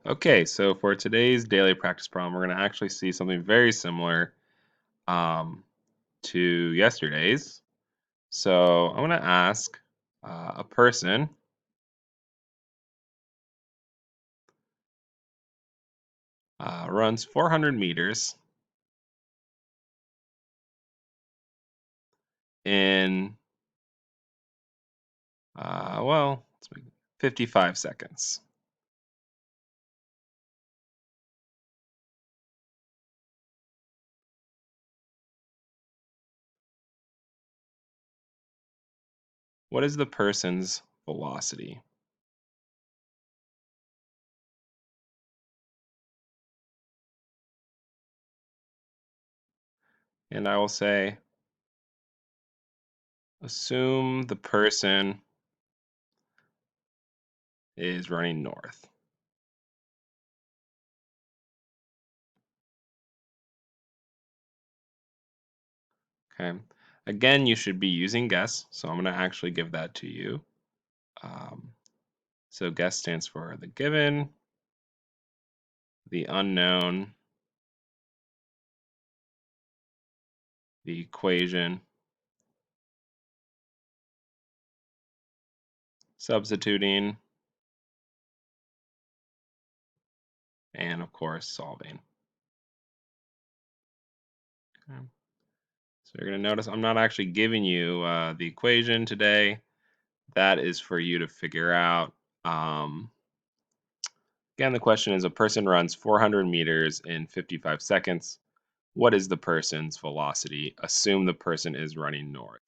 Okay, so for today's daily practice problem, we're going to actually see something very similar um, to yesterday's. So I'm going to ask a person runs 400 meters in, let's make it 55 seconds. What is the person's velocity? And I will say, assume the person is running north. Okay. Again, you should be using guess, so I'm going to actually give that to you. Um, so guess stands for the given, the unknown, the equation, substituting, and of course solving. Okay. So you're going to notice I'm not actually giving you the equation today. That is for you to figure out. Um, Again, the question is a person runs 400 meters in 55 seconds. What is the person's velocity? Assume the person is running north.